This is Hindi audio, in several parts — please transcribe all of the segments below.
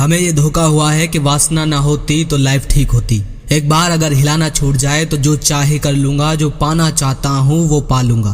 हमें ये धोखा हुआ है कि वासना ना होती तो लाइफ ठीक होती। एक बार अगर हिलाना छूट जाए तो जो चाहे कर लूंगा, जो पाना चाहता हूं वो पा लूंगा।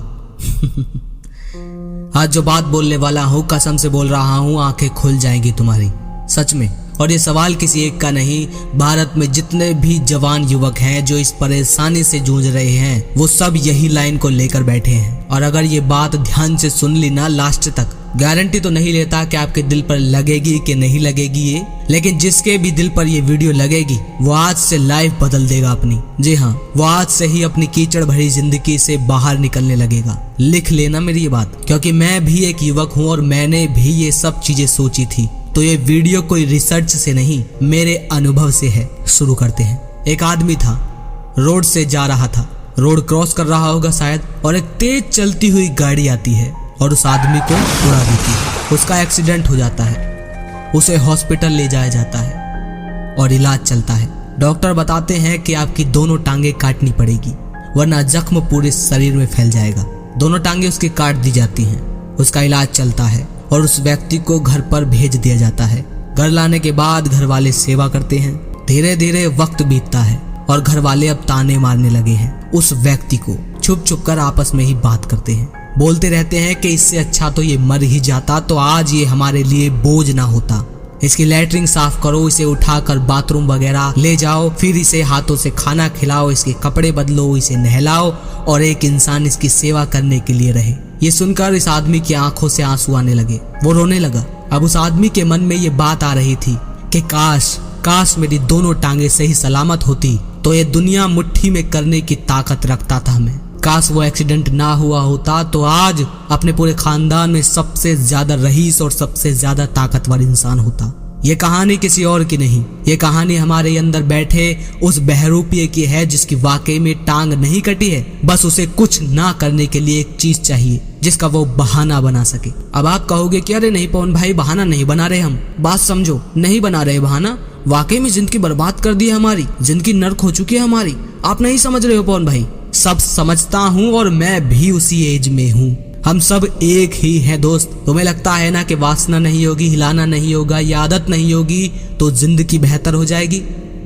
आज जो बात बोलने वाला हूं, कसम से बोल रहा हूं, आंखें खुल जाएंगी तुम्हारी, सच में। और ये सवाल किसी एक का नहीं, भारत में जितने भी जवान युवक हैं जो इस परेशानी से जूझ रहे हैं, वो सब यही लाइन को लेकर बैठे हैं। और अगर ये बात ध्यान से सुन ली ना लास्ट तक, गारंटी तो नहीं लेता कि आपके दिल पर लगेगी कि नहीं लगेगी ये, लेकिन जिसके भी दिल पर ये वीडियो लगेगी वो आज से लाइफ बदल देगा अपनी। जी हाँ, वो आज से ही अपनी कीचड़ भरी जिंदगी से बाहर निकलने लगेगा। लिख लेना मेरी ये बात, क्योंकि मैं भी एक युवक हूँ और मैंने भी ये सब चीजें सोची थी। तो ये वीडियो कोई रिसर्च से नहीं, मेरे अनुभव से है। शुरू करते हैं। एक आदमी था, रोड से जा रहा था, रोड क्रॉस कर रहा होगा शायद, और एक तेज चलती हुई गाड़ी आती है और उस आदमी को उड़ा देती है। उसका एक्सीडेंट हो जाता है, उसे हॉस्पिटल ले जाया जाता है और इलाज चलता है। डॉक्टर बताते हैं कि आपकी दोनों टांगे काटनी पड़ेगी, वरना जख्म पूरे शरीर में फैल जाएगा। दोनों टांगे उसकी काट दी जाती हैं, उसका इलाज चलता है और उस व्यक्ति को घर पर भेज दिया जाता है। घर लाने के बाद घर वाले सेवा करते हैं। धीरे धीरे वक्त बीतता है और घर वाले अब ताने मारने लगे हैं। उस व्यक्ति को छुप छुप कर आपस में ही बात करते हैं, बोलते रहते हैं कि इससे अच्छा तो ये मर ही जाता, तो आज ये हमारे लिए बोझ ना होता। इसकी लैट्रिन साफ करो, इसे उठाकर बाथरूम वगैरह ले जाओ, फिर इसे हाथों से खाना खिलाओ, इसके कपड़े बदलो, इसे नहलाओ और एक इंसान इसकी सेवा करने के लिए रहे। ये सुनकर इस आदमी की आंखों से आंसू आने लगे, वो रोने लगा। अब उस आदमी के मन में ये बात आ रही थी कि काश मेरी दोनों टांगे सही सलामत होती तो ये दुनिया मुट्ठी में करने की ताकत रखता था मैं। काश वो एक्सीडेंट ना हुआ होता तो आज अपने पूरे खानदान में सबसे ज्यादा रईस और सबसे ज्यादा ताकतवर इंसान होता। ये कहानी किसी और की नहीं, ये कहानी हमारे अंदर बैठे उस बहरूपिये की है जिसकी वाकई में टांग नहीं कटी है, बस उसे कुछ ना करने के लिए एक चीज चाहिए जिसका वो बहाना बना सके। अब आप कहोगे कि अरे नहीं पवन भाई, बहाना नहीं बना रहे हम, बात समझो, नहीं बना रहे बहाना। वाकई में जिंदगी बर्बाद कर दी है हमारी, जिंदगी नर्क हो चुकी है हमारी। आप नहीं समझ रहे हो पवन भाई, सब समझता हूँ और मैं भी उसी एज में हूँ। हम सब एक ही हैं दोस्त। तुम्हें लगता है ना कि वासना नहीं होगी, हिलाना नहीं होगा, ये आदत नहीं होगी तो जिंदगी बेहतर हो जाएगी?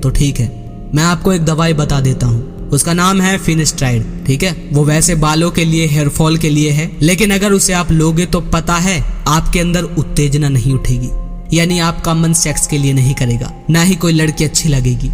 तो ठीक है, मैं आपको एक दवाई बता देता हूँ, उसका नाम है फिनिस्ट्राइड। ठीक है, वो वैसे बालों के लिए, हेयरफॉल के लिए है, लेकिन अगर उसे आप लोगे तो पता है आपके अंदर उत्तेजना नहीं उठेगी, यानी आपका मन सेक्स के लिए नहीं करेगा, ना ही कोई लड़की अच्छी लगेगी।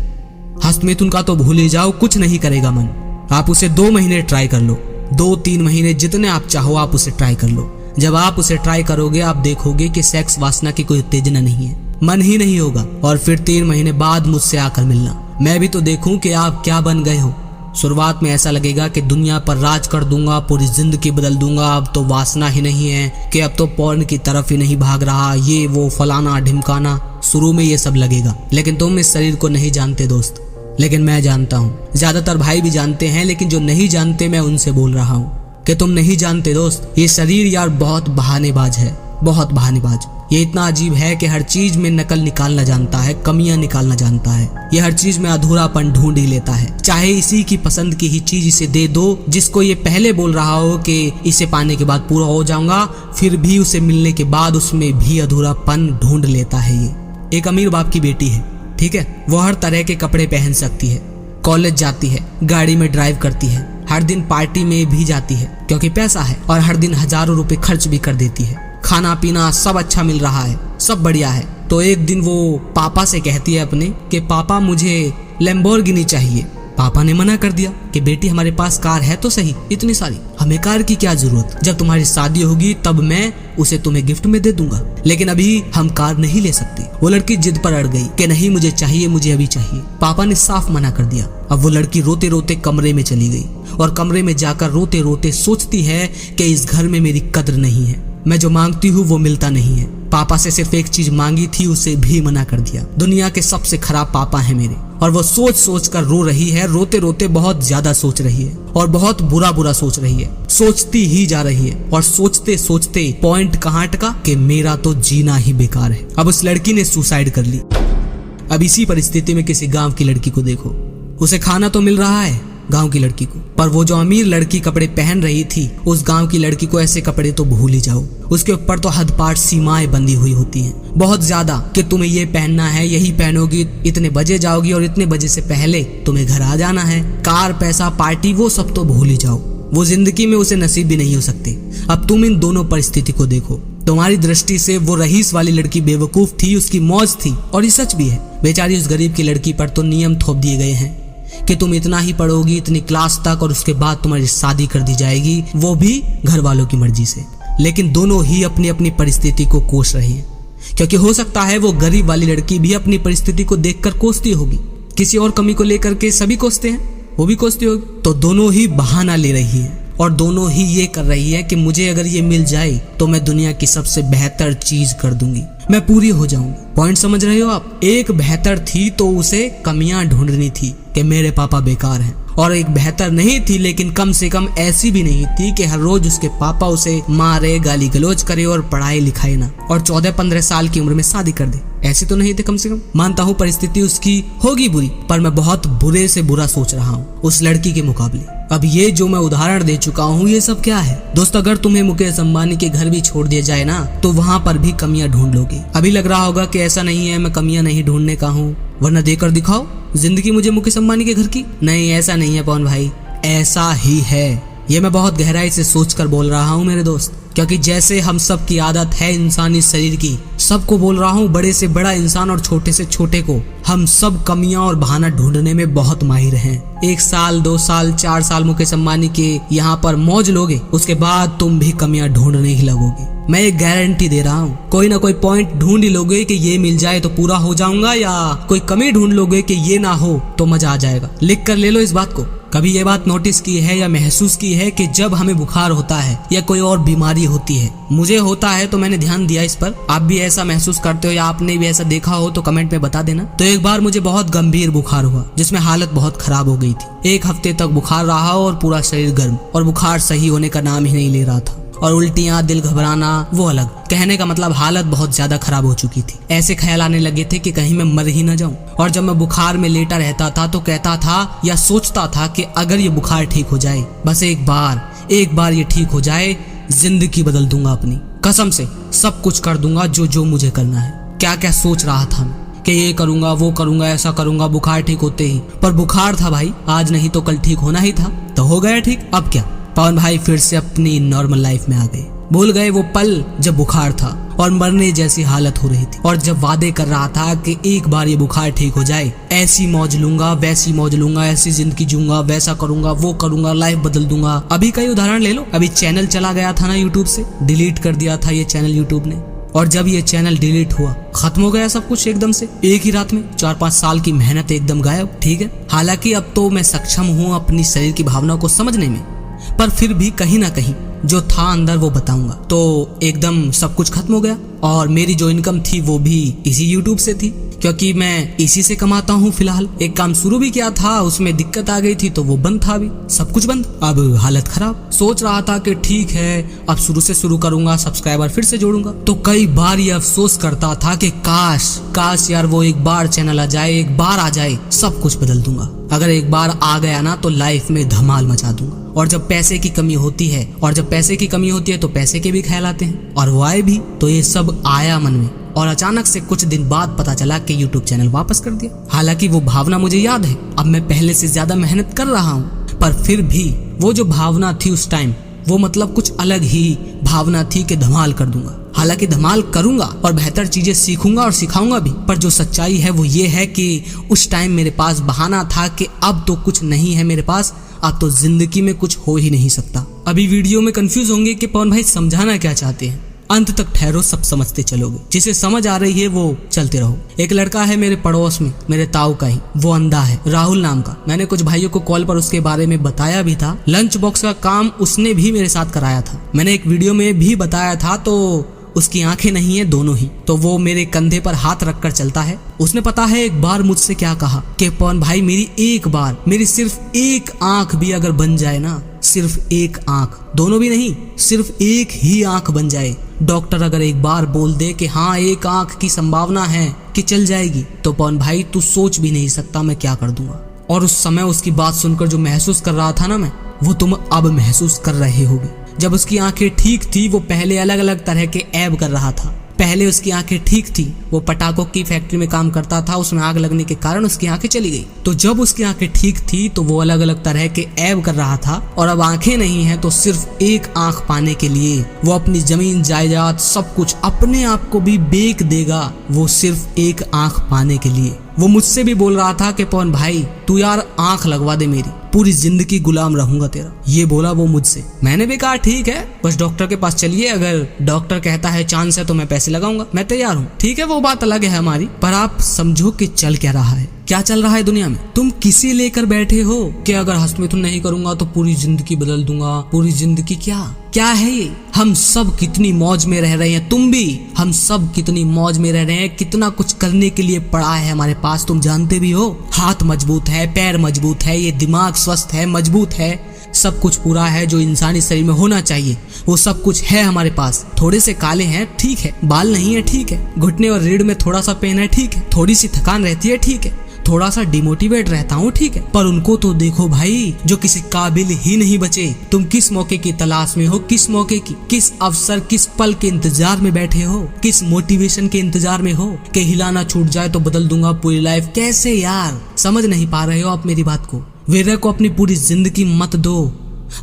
हस्तमिथुन का तो भूल ही जाओ, कुछ नहीं करेगा मन। आप उसे 2 महीने ट्राई कर लो, 2-3 महीने जितने आप चाहो आप उसे ट्राई कर लो। जब आप उसे ट्राई करोगे आप देखोगे कि सेक्स वासना की कोई उत्तेजना नहीं है, मन ही नहीं होगा। और फिर 3 महीने बाद मुझसे आकर मिलना, मैं भी तो देखूं कि आप क्या बन गए हो। शुरुआत में ऐसा लगेगा कि दुनिया पर राज कर दूंगा, पूरी जिंदगी बदल दूंगा, अब तो वासना ही नहीं है, कि अब तो पॉर्न की तरफ ही नहीं भाग रहा, ये वो फलाना ढिमकाना। शुरू में ये सब लगेगा, लेकिन तुम इस शरीर को नहीं जानते दोस्त, लेकिन मैं जानता हूँ। ज्यादातर भाई भी जानते हैं, लेकिन जो नहीं जानते मैं उनसे बोल रहा हूँ कि तुम नहीं जानते दोस्त। ये शरीर यार बहुत बहानेबाज है, बहुत बहानेबाज। ये इतना अजीब है कि हर चीज में नकल निकालना जानता है, कमियां निकालना जानता है। ये हर चीज में अधूरापन ढूंढ ही लेता है, चाहे इसी की पसंद की ही चीज इसे दे दो, जिसको ये पहले बोल रहा हो कि इसे पाने के बाद पूरा हो जाऊंगा, फिर भी उसे मिलने के बाद उसमें भी अधूरापन ढूंढ लेता है। ये एक अमीर बाप की बेटी है, ठीक है, वो हर तरह के कपड़े पहन सकती है, कॉलेज जाती है, गाड़ी में ड्राइव करती है, हर दिन पार्टी में भी जाती है क्योंकि पैसा है, और हर दिन हजारों रुपए खर्च भी कर देती है। खाना पीना सब अच्छा मिल रहा है, सब बढ़िया है। तो एक दिन वो पापा से कहती है अपने कि पापा मुझे लैम्बोर्गिनी चाहिए। पापा ने मना कर दिया कि बेटी हमारे पास कार है तो सही, इतनी सारी, हमें कार की क्या जरूरत, जब तुम्हारी शादी होगी तब मैं उसे तुम्हें गिफ्ट में दे दूंगा, लेकिन अभी हम कार नहीं ले सकते। वो लड़की जिद पर अड़ गई कि नहीं मुझे चाहिए, मुझे अभी चाहिए। पापा ने साफ मना कर दिया। अब वो लड़की रोते रोते कमरे में चली गई और कमरे में जाकर रोते रोते सोचती है कि इस घर में मेरी कद्र नहीं है, मैं जो मांगती हूँ वो मिलता नहीं है। पापा से सिर्फ एक चीज मांगी थी, उसे भी मना कर दिया। दुनिया के सबसे खराब पापा है मेरे। और वो सोच सोच कर रो रही है, रोते रोते बहुत ज्यादा सोच रही है और बहुत बुरा सोच रही है, सोचती ही जा रही है। और सोचते सोचते पॉइंट कहाँ अटका कि मेरा तो जीना ही बेकार है। अब उस लड़की ने सुसाइड कर ली। अब इसी परिस्थिति में किसी गांव की लड़की को देखो, उसे खाना तो मिल रहा है, गांव की लड़की को। पर वो जो अमीर लड़की कपड़े पहन रही थी, उस गांव की लड़की को ऐसे कपड़े तो भूल ही जाओ। उसके ऊपर तो हद पार सीमाएं बंधी हुई होती हैं, बहुत ज्यादा, कि तुम्हें ये पहनना है, यही पहनोगी, इतने बजे जाओगी और इतने बजे से पहले तुम्हें घर आ जाना है। कार, पैसा, पार्टी, वो सब तो भूल ही जाओ। वो जिंदगी में उसे नसीब भी नहीं हो सकते। अब तुम इन दोनों परिस्थिति को देखो। तुम्हारी दृष्टि से वो रईस वाली लड़की बेवकूफ थी, उसकी मौज थी, और ये सच भी है। बेचारी उस गरीब की लड़की पर तो नियम थोप दिए गए हैं कि तुम इतना ही पढ़ोगी, इतनी क्लास तक, और उसके बाद तुम्हारी शादी कर दी जाएगी, वो भी घर वालों की मर्जी से। लेकिन दोनों ही अपनी अपनी परिस्थिति को कोस रहे हैं, क्योंकि हो सकता है वो गरीब वाली लड़की भी अपनी परिस्थिति को देखकर कोसती होगी। किसी और कमी को लेकर के सभी कोसते हैं, वो भी कोसती होगी। तो दोनों ही बहाना ले रही है और दोनों ही ये कर रही है कि मुझे अगर ये मिल जाए तो मैं दुनिया की सबसे बेहतर चीज कर दूंगी, मैं पूरी हो जाऊंगी। पॉइंट समझ रहे हो आप? एक बेहतर थी तो उसे कमियां ढूंढनी थी कि मेरे पापा बेकार हैं, और एक बेहतर नहीं थी लेकिन कम से कम ऐसी भी नहीं थी कि हर रोज उसके पापा उसे मारे, गाली गलौज करे और पढ़ाई लिखाई ना, और 14-15 साल की उम्र में शादी कर दे। ऐसे तो नहीं थे कम से कम। मानता हूँ परिस्थिति उसकी होगी बुरी, पर मैं बहुत बुरे से बुरा सोच रहा हूँ उस लड़की के मुकाबले। अब ये जो मैं उदाहरण दे चुका हूँ, ये सब क्या है दोस्त? अगर तुम्हें मुकेश अंबानी के घर भी छोड़ दिया जाए ना, तो वहाँ पर भी कमियां ढूंढ लोगे। अभी लग रहा होगा कि ऐसा नहीं है, मैं कमियां नहीं ढूंढने का हूँ, वरना देकर दिखाओ जिंदगी मुझे मुकेश अंबानी के घर की। नहीं, ऐसा नहीं है पवन भाई, ऐसा ही है। ये मैं बहुत गहराई से सोचकर बोल रहा हूँ मेरे दोस्त, क्योंकि जैसे हम सब की आदत है इंसानी शरीर की, सबको बोल रहा हूँ, बड़े से बड़ा इंसान और छोटे से छोटे को, हम सब कमियां और बहाना ढूंढने में बहुत माहिर हैं। 1 साल, 2 साल, 4 साल मुकेश अंबानी के यहाँ पर मौज लोगे, उसके बाद तुम भी कमियां ढूंढने ही लगोगे। मैं एक गारंटी दे रहा हूँ, कोई ना कोई पॉइंट ढूंढ ही लोगे कि ये मिल जाए तो पूरा हो जाऊंगा, या कोई कमी ढूंढ लोगे कि ये ना हो तो मजा आ जाएगा। लिख कर ले लो इस बात को। कभी ये बात नोटिस की है या महसूस की है कि जब हमें बुखार होता है या कोई और बीमारी होती है, मुझे होता है तो मैंने ध्यान दिया इस पर, आप भी ऐसा महसूस करते हो या आपने भी ऐसा देखा हो तो कमेंट में बता देना। तो एक बार मुझे बहुत गंभीर बुखार हुआ, जिसमें हालत बहुत खराब हो गई थी। 1 हफ्ते तक बुखार रहा और पूरा शरीर गर्म, और बुखार सही होने का नाम ही नहीं ले रहा था, और उल्टियां, दिल घबराना, वो अलग। कहने का मतलब हालत बहुत ज्यादा खराब हो चुकी थी। ऐसे ख्याल आने लगे थे कि कहीं मैं मर ही न जाऊं। और जब मैं बुखार में लेटा रहता था तो कहता था या सोचता था कि अगर ये बुखार ठीक हो जाए, बस एक बार ये ठीक हो जाए, जिंदगी बदल दूंगा अपनी, कसम से सब कुछ कर दूंगा जो मुझे करना है। क्या क्या सोच रहा था कि ये करूंगा, वो करूंगा, ऐसा करूंगा बुखार ठीक होते ही। पर बुखार था भाई, आज नहीं तो कल ठीक होना ही था, तो हो गया ठीक। अब क्या, पवन भाई फिर से अपनी नॉर्मल लाइफ में आ गए। भूल गए वो पल जब बुखार था और मरने जैसी हालत हो रही थी, और जब वादे कर रहा था कि एक बार ये बुखार ठीक हो जाए, ऐसी मौज लूंगा, वैसी मौज लूंगा, ऐसी जिंदगी जूंगा, वैसा करूंगा, वो करूंगा, लाइफ बदल दूंगा। अभी का ही उदाहरण ले लो, अभी चैनल चला गया था ना यूट्यूब से, डिलीट कर दिया था ये चैनल यूट्यूब ने, और जब ये चैनल डिलीट हुआ, खत्म हो गया सब कुछ एकदम से, एक ही रात में। 4-5 साल की मेहनत एकदम गायब। ठीक है, हालांकि अब तो मैं सक्षम हूँ अपनी शरीर की भावना को समझने में, पर फिर भी कहीं ना कहीं जो था अंदर वो बताऊंगा। तो एकदम सब कुछ खत्म हो गया, और मेरी जो इनकम थी वो भी इसी यूट्यूब से थी, क्योंकि मैं इसी से कमाता हूँ फिलहाल। एक काम शुरू भी किया था, उसमें दिक्कत आ गई थी तो वो बंद था, भी सब कुछ बंद। अब हालत खराब। सोच रहा था कि ठीक है अब शुरू से शुरू करूंगा, सब्सक्राइबर फिर से जोड़ूंगा। तो कई बार ये अफसोस करता था कि काश यार वो एक बार चैनल आ जाए, एक बार आ जाए, सब कुछ बदल दूंगा। अगर एक बार आ गया ना तो लाइफ में धमाल मचा दूंगा। और जब पैसे की कमी होती है तो पैसे के भी ख्याल आते हैं, और वो आए भी। तो ये सब आया मन में, और अचानक से कुछ दिन बाद पता चला कि यूट्यूब चैनल वापस कर दिया। हालांकि वो भावना मुझे याद है, अब मैं पहले से ज्यादा मेहनत कर रहा हूँ, पर फिर भी वो जो भावना थी उस टाइम, वो मतलब कुछ अलग ही भावना थी कि धमाल कर दूंगा। हालांकि धमाल करूंगा और बेहतर चीजें सीखूंगा और सिखाऊंगा भी, पर जो सच्चाई है वो ये है कि उस टाइम मेरे पास बहाना था कि अब तो कुछ नहीं है मेरे पास, अब तो जिंदगी में कुछ हो ही नहीं सकता। अभी वीडियो में कंफ्यूज होंगे कि पवन भाई समझाना क्या चाहते हैं, अंत तक ठहरो, सब समझते चलोगे। जिसे समझ आ रही है वो चलते रहो। एक लड़का है मेरे पड़ोस में, मेरे ताऊ का ही, वो अंधा है, राहुल नाम का। मैंने कुछ भाइयों को कॉल पर उसके बारे में बताया भी था। लंच बॉक्स का काम उसने भी मेरे साथ कराया था, मैंने एक वीडियो में भी बताया था। तो उसकी आंखें नहीं है, दोनों ही। तो वो मेरे कंधे पर हाथ रखकर चलता है। उसने पता है एक बार मुझसे क्या कहा कि पवन भाई मेरी सिर्फ एक आंख भी अगर बन जाए ना, सिर्फ एक आंख, दोनों भी नहीं, सिर्फ एक ही आंख बन जाए, डॉक्टर अगर एक बार बोल दे कि हाँ एक आंख की संभावना है कि चल जाएगी, तो पवन भाई तू सोच भी नहीं सकता मैं क्या कर दूंगा। और उस समय उसकी बात सुनकर जो महसूस कर रहा था ना मैं, वो तुम अब महसूस कर रहे होगे। जब उसकी आंखें ठीक थी, वो पहले अलग अलग तरह के ऐब कर रहा था। पहले उसकी आंखें ठीक थी, वो पटाखों की फैक्ट्री में काम करता था, उसमें आग लगने के कारण उसकी आंखें चली गई। तो जब उसकी आंखें ठीक थी तो वो अलग अलग तरह के ऐब कर रहा था, और अब आंखें नहीं है तो सिर्फ एक आंख पाने के लिए वो अपनी जमीन जायदाद सब कुछ अपने आप को भी बेच देगा, वो सिर्फ एक आंख पाने के लिए। वो मुझसे भी बोल रहा था कि पवन भाई तू यार आंख लगवा दे मेरी, पूरी जिंदगी गुलाम रहूंगा तेरा, ये बोला वो मुझसे। मैंने भी कहा ठीक है, बस डॉक्टर के पास चलिए, अगर डॉक्टर कहता है चांस है तो मैं पैसे लगाऊंगा, मैं तैयार हूँ। ठीक है, वो बात अलग है हमारी, पर आप समझो कि चल क्या रहा है, क्या चल रहा है दुनिया में। तुम किसे लेकर बैठे हो कि अगर हस्तमिथुन नहीं करूंगा तो पूरी जिंदगी बदल दूंगा। पूरी जिंदगी क्या है ये? हम सब कितनी मौज में रह रहे हैं, तुम भी, हम सब कितनी मौज में रह रहे हैं, कितना कुछ करने के लिए पड़ा है हमारे पास, तुम जानते भी हो। हाथ मजबूत है, पैर मजबूत है, ये दिमाग स्वस्थ है, मजबूत है, सब कुछ पूरा है जो इंसानी शरीर में होना चाहिए, वो सब कुछ है हमारे पास। थोड़े से काले हैं ठीक है, बाल नहीं है ठीक है, घुटने और रीढ़ में थोड़ा सा पेन है ठीक है, थोड़ी सी थकान रहती है ठीक है, थोड़ा सा डिमोटिवेट रहता हूँ ठीक है, पर उनको तो देखो भाई जो किसी काबिल ही नहीं बचे। तुम किस मौके की तलाश में हो, किस मौके की, किस अवसर, किस पल के इंतजार में बैठे हो, किस मोटिवेशन के इंतजार में हो कि हिलाना छूट जाए तो बदल दूंगा पूरी लाइफ। कैसे यार, समझ नहीं पा रहे हो आप मेरी बात को। वीर्य को अपनी पूरी जिंदगी मत दो।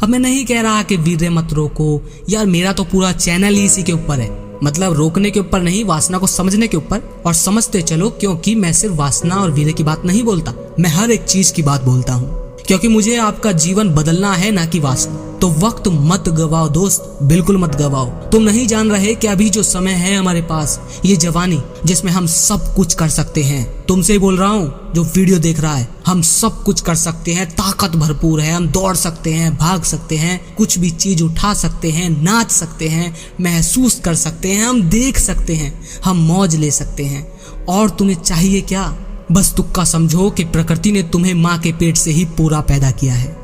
अब मैं नहीं कह रहा कि वीर्य मत रोको यार, मेरा तो पूरा चैनल ही इसी के ऊपर है, मतलब रोकने के ऊपर नहीं, वासना को समझने के ऊपर, और समझते चलो, क्योंकि मैं सिर्फ वासना और वीर्य की बात नहीं बोलता, मैं हर एक चीज की बात बोलता हूँ, क्योंकि मुझे आपका जीवन बदलना है, ना कि वासना। तो वक्त मत गवाओ दोस्त, बिल्कुल मत गवाओ। तुम नहीं जान रहे कि अभी जो समय है हमारे पास, ये जवानी जिसमें हम सब कुछ कर सकते हैं। तुमसे बोल रहा हूँ जो वीडियो देख रहा है, हम सब कुछ कर सकते हैं, ताकत भरपूर है, हम दौड़ सकते हैं, भाग सकते हैं, कुछ भी चीज उठा सकते हैं, नाच सकते हैं, महसूस कर सकते हैं, हम देख सकते हैं, हम मौज ले सकते हैं। और तुम्हें चाहिए क्या? बस तुक्का समझो कि प्रकृति ने तुम्हें माँ के पेट से ही पूरा पैदा किया है,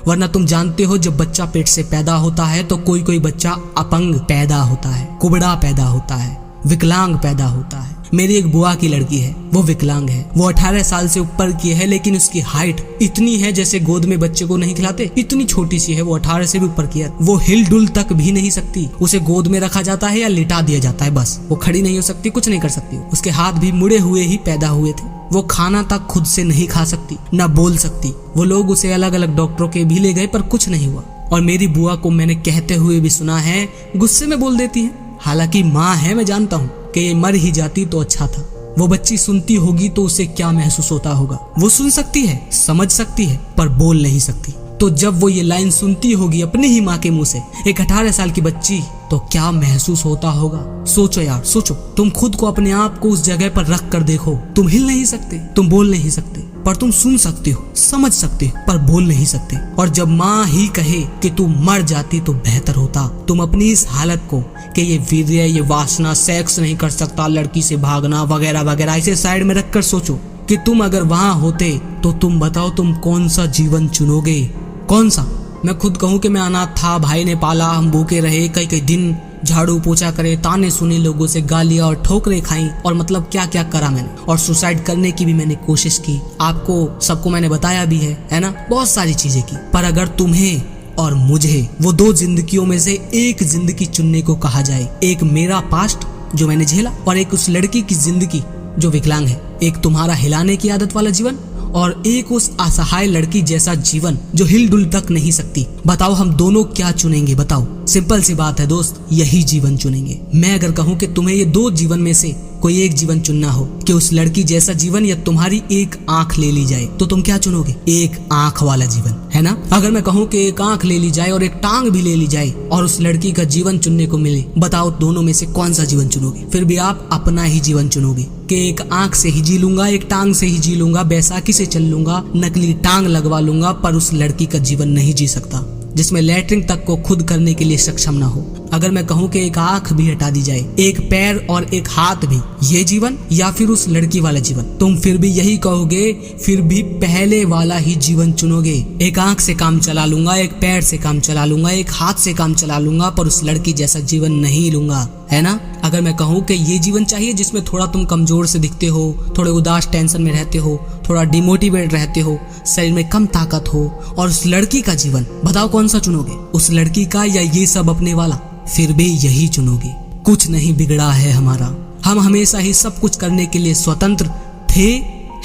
वरना तुम जानते हो जब बच्चा पेट से पैदा होता है तो कोई कोई बच्चा अपंग पैदा होता है, कुबड़ा पैदा होता है, विकलांग पैदा होता है। मेरी एक बुआ की लड़की है, वो विकलांग है, वो 18 साल से ऊपर की है, लेकिन उसकी हाइट इतनी है जैसे गोद में बच्चे को नहीं खिलाते, इतनी छोटी सी है वो, 18 से भी ऊपर की है। वो हिल डुल तक भी नहीं सकती, उसे गोद में रखा जाता है या लिटा दिया जाता है बस, वो खड़ी नहीं हो सकती, कुछ नहीं कर सकती। उसके हाथ भी मुड़े हुए ही पैदा हुए थे, वो खाना तक खुद से नहीं खा सकती, न बोल सकती। वो लोग उसे अलग अलग डॉक्टरों के भी ले गए पर कुछ नहीं हुआ। और मेरी बुआ को मैंने कहते हुए भी सुना है, गुस्से में बोल देती है, हालांकि माँ है, मैं जानता हूँ कि ये मर ही जाती तो अच्छा था। वो बच्ची सुनती होगी तो उसे क्या महसूस होता होगा। वो सुन सकती है, समझ सकती है, पर बोल नहीं सकती। तो जब वो ये लाइन सुनती होगी अपनी ही माँ के मुंह से, एक 18 साल की बच्ची, तो क्या महसूस होता होगा। सोचो यार, सोचो, तुम खुद को, अपने आप को उस जगह पर रख कर देखो। तुम हिल नहीं सकते, तुम बोल नहीं सकते, पर तुम सुन सकते हो, समझ सकते हो, पर बोल नहीं सकते। और जब माँ ही कहे कि तू मर जाती तो बेहतर होता। तुम अपनी इस हालत को कि ये वीर्य, ये वासना, सेक्स नहीं कर सकता, लड़की से भागना वगैरह वगैरह, इसे साइड में रखकर सोचो कि तुम अगर वहां होते तो तुम बताओ तुम कौन सा जीवन चुनोगे, कौन सा। मैं खुद कहूँ कि मैं अनाथ था, भाई ने पाला, हम भूखे रहे, कई कई दिन झाड़ू पोछा करे, ताने सुने, लोगों से गालियां और ठोकरें खाई, और मतलब क्या क्या करा मैंने। और सुसाइड करने की भी मैंने कोशिश की, आपको सबको मैंने बताया भी है ना, बहुत सारी चीजें की। पर अगर तुम्हें और मुझे वो 2 जिंदगियों में से एक जिंदगी चुनने को कहा जाए, एक मेरा पास्ट जो मैंने झेला, और एक उस लड़की की जिंदगी जो विकलांग है, एक तुम्हारा हिलाने की आदत वाला जीवन, और एक उस असहाय लड़की जैसा जीवन जो हिल डुल तक नहीं सकती, बताओ हम दोनों क्या चुनेंगे? बताओ, सिंपल सी बात है दोस्त, यही जीवन चुनेंगे। मैं अगर कहूँ कि तुम्हें ये 2 जीवन में से कोई एक जीवन चुनना हो, कि उस लड़की जैसा जीवन या तुम्हारी एक आंख ले ली जाए, तो तुम क्या चुनोगे? एक आंख वाला जीवन, है ना। अगर मैं कहूँ कि एक आंख ले ली जाए और एक टांग भी ले ली जाए और उस लड़की का जीवन चुनने को मिले, बताओ दोनों में से कौन सा जीवन चुनोगे? फिर भी आप अपना ही जीवन चुनोगे कि एक आंख से ही जी लूंगा, एक टांग से ही जी लूंगा, बैसाखी से चल लूंगा, नकली टांग लगवा लूंगा, पर उस लड़की का जीवन नहीं जी सकता जिसमें लैट्रिन तक को खुद करने के लिए सक्षम ना हो। अगर मैं कहूँ कि एक आंख भी हटा दी जाए, एक पैर और एक हाथ भी, ये जीवन या फिर उस लड़की वाला जीवन, तुम फिर भी यही कहोगे, फिर भी पहले वाला ही जीवन चुनोगे। एक आंख से काम चला लूंगा, एक पैर से काम चला लूंगा, एक हाथ से काम चला लूंगा, पर उस लड़की जैसा जीवन नहीं लूंगा। है ना। अगर मैं कहूँ कि ये जीवन चाहिए जिसमें थोड़ा तुम कमजोर से दिखते हो, थोड़े उदास टेंशन में रहते हो, थोड़ा डिमोटिवेट रहते हो, शरीर में कम ताकत हो, और उस लड़की का जीवन, बताओ कौन सा चुनोगे, उस लड़की का या ये सब अपने वाला? फिर भी यही चुनोगे। कुछ नहीं बिगड़ा है हमारा, हम हमेशा ही सब कुछ करने के लिए स्वतंत्र थे,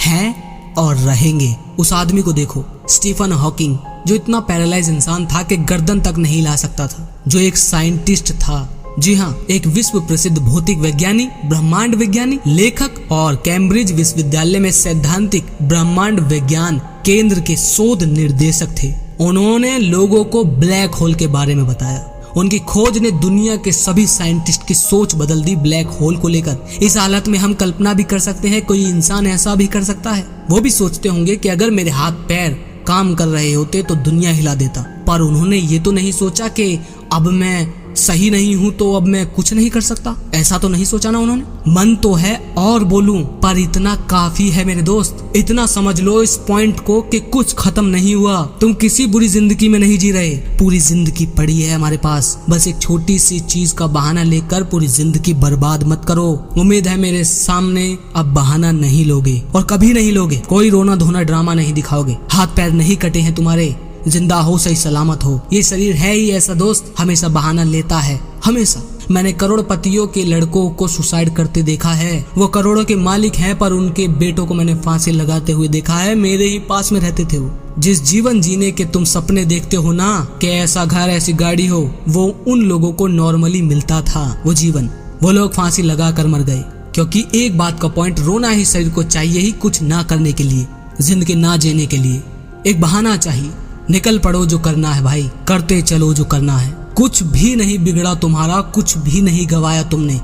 हैं और रहेंगे। उस आदमी को देखो, स्टीफन हॉकिंग, जो इतना पैरालाइज इंसान था कि गर्दन तक नहीं ला सकता था, जो एक साइंटिस्ट था, जी हाँ, एक विश्व प्रसिद्ध भौतिक वैज्ञानिक, ब्रह्मांड वैज्ञानिक, लेखक और कैम्ब्रिज विश्वविद्यालय में सैद्धांतिक ब्रह्मांड विज्ञान केंद्र के शोध निर्देशक थे। उन्होंने लोगों को ब्लैक होल के बारे में बताया। उनकी खोज ने दुनिया के सभी साइंटिस्ट की सोच बदल दी ब्लैक होल को लेकर। इस हालत में हम कल्पना भी कर सकते हैं कोई इंसान ऐसा भी कर सकता है। वो भी सोचते होंगे कि अगर मेरे हाथ पैर काम कर रहे होते तो दुनिया हिला देता, पर उन्होंने ये तो नहीं सोचा कि अब मैं सही नहीं हूँ तो अब मैं कुछ नहीं कर सकता। ऐसा तो नहीं सोचा ना उन्होंने। मन तो है और बोलूं, पर इतना काफी है मेरे दोस्त। इतना समझ लो इस पॉइंट को कि कुछ खत्म नहीं हुआ। तुम किसी बुरी जिंदगी में नहीं जी रहे, पूरी जिंदगी पड़ी है हमारे पास। बस एक छोटी सी चीज का बहाना लेकर पूरी जिंदगी बर्बाद मत करो। उम्मीद है मेरे सामने अब बहाना नहीं लोगे और कभी नहीं लोगे। कोई रोना धोना ड्रामा नहीं दिखाओगे। हाथ पैर नहीं कटे हैं तुम्हारे, जिंदा हो, सही सलामत हो। ये शरीर है ही ऐसा दोस्त, हमेशा बहाना लेता है, हमेशा। मैंने करोड़पतियों के लड़कों को सुसाइड करते देखा है। वो करोड़ों के मालिक हैं, पर उनके बेटों को मैंने फांसी लगाते हुए देखा है। मेरे ही पास में रहते थे वो। जिस जीवन जीने के तुम सपने देखते हो ना, कि ऐसा घर ऐसी गाड़ी हो, वो उन लोगों को नॉर्मली मिलता था वो जीवन। वो लोग फांसी लगा कर मर गए, क्योंकि एक बात का पॉइंट, रोना ही शरीर को चाहिए ही कुछ ना करने के लिए, जिंदगी ना जीने के लिए। एक बहाना चाहिए। निकल पड़ो, जो करना है भाई, करते चलो जो करना है। कुछ भी नहीं बिगड़ा तुम्हारा, कुछ भी नहीं गवाया तुमने।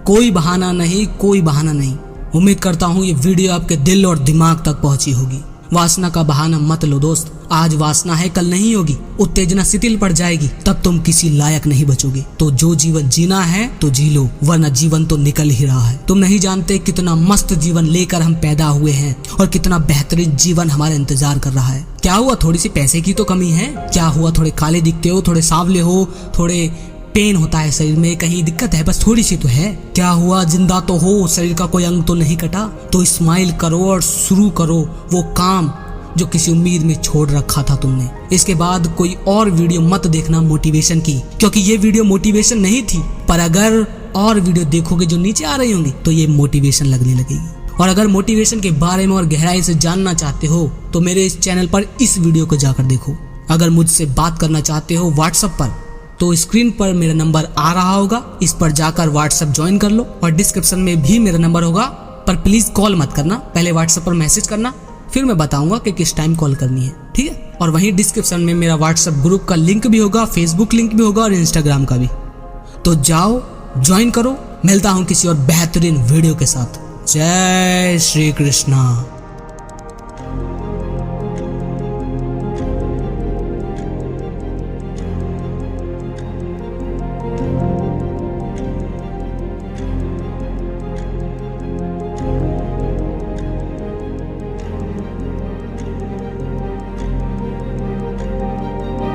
कोई बहाना नहीं, कोई बहाना नहीं। उम्मीद करता हूँ ये वीडियो आपके दिल और दिमाग तक पहुंची होगी। वासना का बहाना मत लो दोस्त। आज वासना है, कल नहीं होगी। उत्तेजना शिथिल पड़ जाएगी, तब तुम किसी लायक नहीं बचोगे। तो जो जीवन जीना है तो जी लो, वरना जीवन तो निकल ही रहा है। तुम नहीं जानते कितना मस्त जीवन लेकर हम पैदा हुए हैं और कितना बेहतरीन जीवन हमारा इंतजार कर रहा है। क्या हुआ, थोड़ी सी पैसे की तो कमी है। क्या हुआ, थोड़े काले दिखते हो, थोड़े सांवले हो, थोड़े पेन होता है शरीर में, कहीं दिक्कत है, बस थोड़ी सी तो है। क्या हुआ, जिंदा तो हो, शरीर का कोई अंग तो नहीं कटा। तो स्माइल करो और शुरू करो वो काम जो किसी उम्मीद में छोड़ रखा था तुमने। इसके बाद कोई और वीडियो मत देखना मोटिवेशन की, क्योंकि ये वीडियो मोटिवेशन नहीं थी। पर अगर और वीडियो देखोगे जो नीचे आ रही होंगी तो ये मोटिवेशन लगने लगेगी। और अगर मोटिवेशन के बारे में और गहराई से जानना चाहते हो तो मेरे इस चैनल पर इस वीडियो को जाकर देखो। अगर मुझसे बात करना चाहते हो व्हाट्सएप पर, तो स्क्रीन पर मेरा नंबर आ रहा होगा, इस पर जाकर व्हाट्सएप ज्वाइन कर लो। और डिस्क्रिप्शन में भी मेरा नंबर होगा, पर प्लीज कॉल मत करना, पहले व्हाट्सएप पर मैसेज करना, फिर मैं बताऊंगा कि किस टाइम कॉल करनी है, ठीक है। और वहीं डिस्क्रिप्शन में मेरा व्हाट्सएप ग्रुप का लिंक भी होगा, फेसबुक लिंक भी होगा और इंस्टाग्राम का भी। तो जाओ ज्वाइन करो। मिलता हूँ किसी और बेहतरीन वीडियो के साथ। जय श्री कृष्णा।